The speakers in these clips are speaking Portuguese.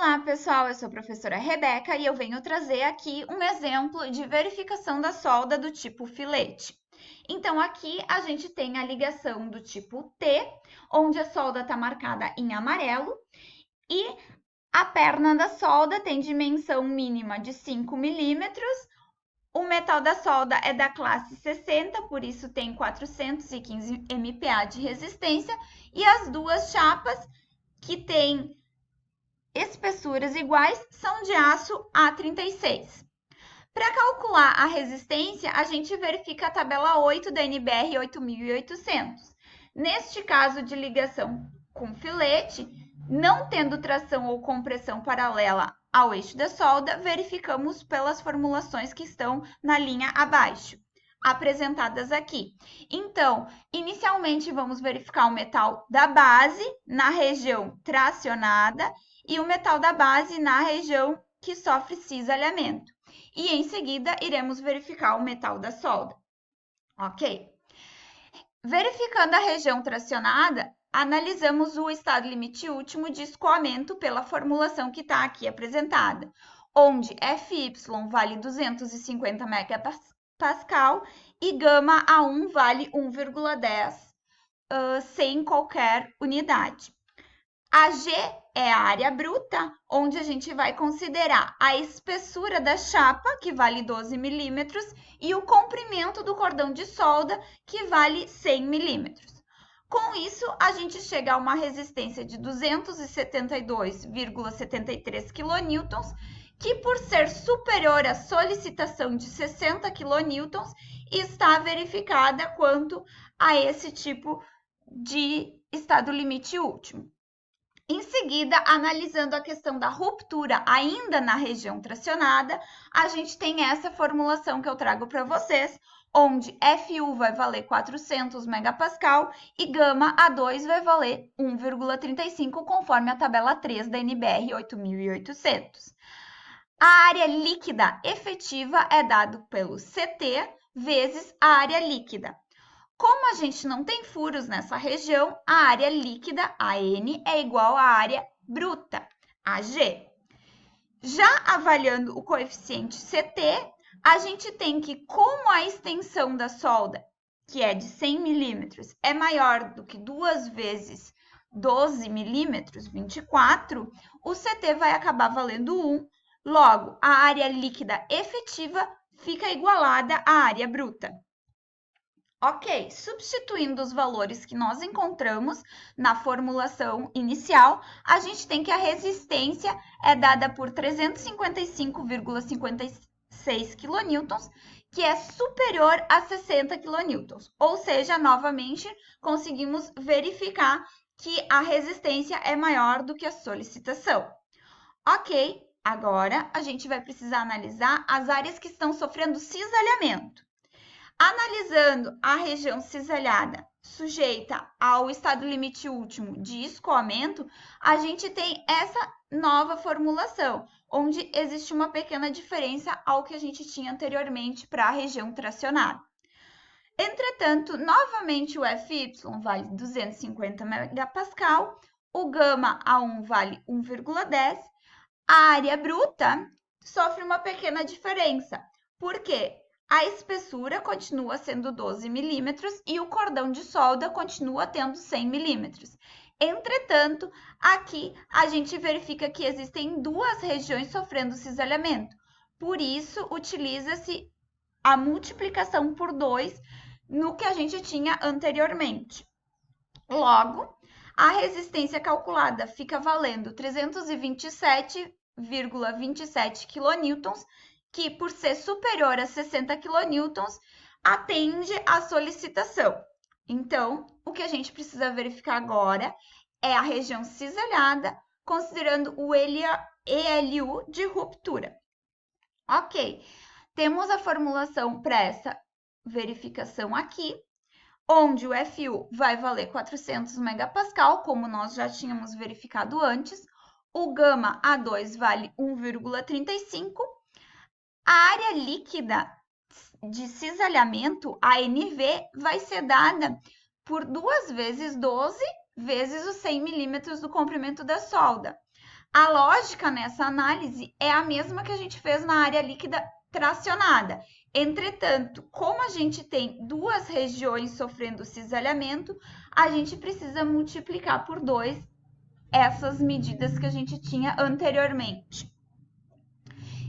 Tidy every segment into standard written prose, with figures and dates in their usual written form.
Olá, pessoal, eu sou a professora Rebeca e eu venho trazer aqui um exemplo de verificação da solda do tipo filete. Então, aqui a gente tem a ligação do tipo T, onde a solda está marcada em amarelo, e a perna da solda tem dimensão mínima de 5 milímetros. O metal da solda é da classe 60, por isso tem 415 MPa de resistência, e as duas chapas, que têm espessuras iguais, são de aço A36. Para calcular a resistência, a gente verifica a tabela 8 da NBR 8800. Neste caso de ligação com filete, não tendo tração ou compressão paralela ao eixo da solda, verificamos pelas formulações que estão na linha abaixo, apresentadas aqui. Então, inicialmente vamos verificar o metal da base na região tracionada e o metal da base na região que sofre cisalhamento. E em seguida, iremos verificar o metal da solda. Ok? Verificando a região tracionada, analisamos o estado limite último de escoamento pela formulação que está aqui apresentada, onde Fy vale 250 megapascal e gama A1 vale 1,10 sem qualquer unidade. A G é a área bruta, onde a gente vai considerar a espessura da chapa, que vale 12 milímetros, e o comprimento do cordão de solda, que vale 100 milímetros. Com isso, a gente chega a uma resistência de 272,73 kN, que por ser superior à solicitação de 60 kN, está verificada quanto a esse tipo de estado limite último. Em seguida, analisando a questão da ruptura ainda na região tracionada, a gente tem essa formulação que eu trago para vocês, onde Fu vai valer 400 megapascal e gama A2 vai valer 1,35, conforme a tabela 3 da NBR 8800. A área líquida efetiva é dado pelo CT vezes a área líquida. Como a gente não tem furos nessa região, a área líquida, AN, é igual à área bruta, AG. Já avaliando o coeficiente CT, a gente tem que, como a extensão da solda, que é de 100 milímetros, é maior do que 2 vezes 12 milímetros, 24, o CT vai acabar valendo 1. Logo, a área líquida efetiva fica igualada à área bruta. Ok, substituindo os valores que nós encontramos na formulação inicial, a gente tem que a resistência é dada por 355,56 kN, que é superior a 60 kN. Ou seja, novamente, conseguimos verificar que a resistência é maior do que a solicitação. Ok, agora a gente vai precisar analisar as áreas que estão sofrendo cisalhamento. Analisando a região cisalhada sujeita ao estado limite último de escoamento, a gente tem essa nova formulação, onde existe uma pequena diferença ao que a gente tinha anteriormente para a região tracionada. Entretanto, novamente o Fy vale 250 megapascal, o gama A1 vale 1,10, a área bruta sofre uma pequena diferença. Por quê? A espessura continua sendo 12 milímetros e o cordão de solda continua tendo 100 milímetros. Entretanto, aqui a gente verifica que existem duas regiões sofrendo cisalhamento. Por isso, utiliza-se a multiplicação por 2 no que a gente tinha anteriormente. Logo, a resistência calculada fica valendo 327,27 kN, que, por ser superior a 60 kN, atende à solicitação. Então, o que a gente precisa verificar agora é a região cisalhada, considerando o ELU de ruptura. Ok, temos a formulação para essa verificação aqui, onde o Fu vai valer 400 megapascal, como nós já tínhamos verificado antes, o gama A2 vale 1,35, a área líquida de cisalhamento, a NV, vai ser dada por 2 vezes 12 vezes os 100 milímetros do comprimento da solda. A lógica nessa análise é a mesma que a gente fez na área líquida tracionada. Entretanto, como a gente tem duas regiões sofrendo cisalhamento, a gente precisa multiplicar por 2 essas medidas que a gente tinha anteriormente.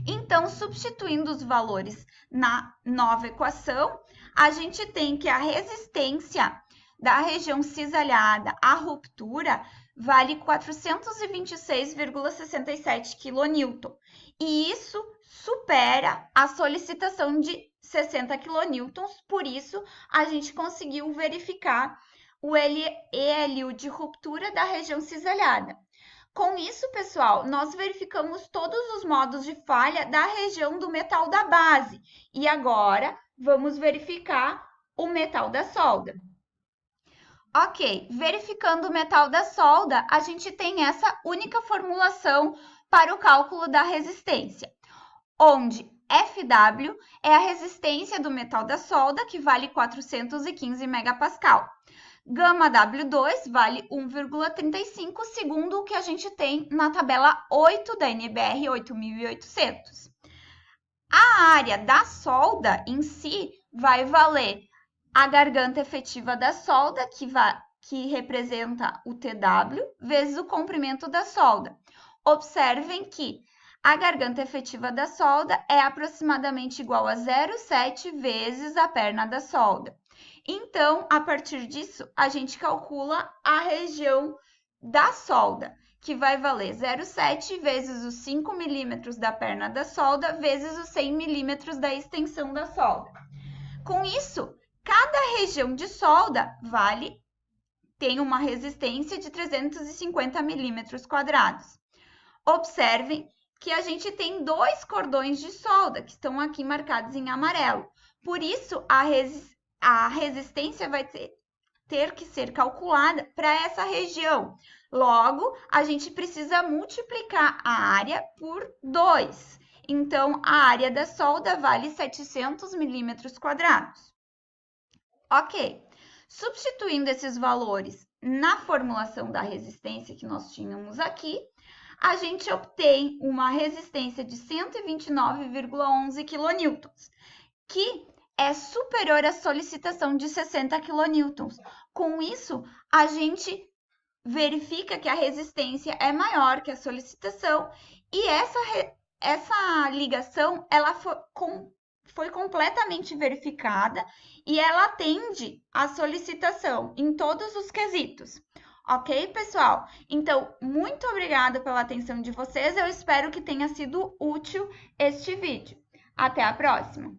Então, substituindo os valores na nova equação, a gente tem que a resistência da região cisalhada à ruptura vale 426,67 kN. E isso supera a solicitação de 60 kN, por isso a gente conseguiu verificar o ELU de ruptura da região cisalhada. Com isso, pessoal, nós verificamos todos os modos de falha da região do metal da base. E agora, vamos verificar o metal da solda. Ok, verificando o metal da solda, a gente tem essa única formulação para o cálculo da resistência, onde Fw é a resistência do metal da solda, que vale 415 megapascal. Gama W2 vale 1,35, segundo o que a gente tem na tabela 8 da NBR 8800. A área da solda em si vai valer a garganta efetiva da solda, que representa o TW, vezes o comprimento da solda. Observem que a garganta efetiva da solda é aproximadamente igual a 0,7 vezes a perna da solda. Então, a partir disso, a gente calcula a região da solda, que vai valer 0,7 vezes os 5 milímetros da perna da solda, vezes os 100 milímetros da extensão da solda. Com isso, cada região de solda tem uma resistência de 350 milímetros quadrados. Observem que a gente tem 2 cordões de solda, que estão aqui marcados em amarelo. Por isso, a resistência vai ter que ser calculada para essa região. Logo, a gente precisa multiplicar a área por 2. Então, a área da solda vale 700 milímetros quadrados. Ok. Substituindo esses valores na formulação da resistência que nós tínhamos aqui, a gente obtém uma resistência de 129,11 kN, que é superior à solicitação de 60 kN. Com isso, a gente verifica que a resistência é maior que a solicitação e essa ligação ela foi completamente verificada e ela atende à solicitação em todos os quesitos. Ok, pessoal? Então, muito obrigada pela atenção de vocês. Eu espero que tenha sido útil este vídeo. Até a próxima!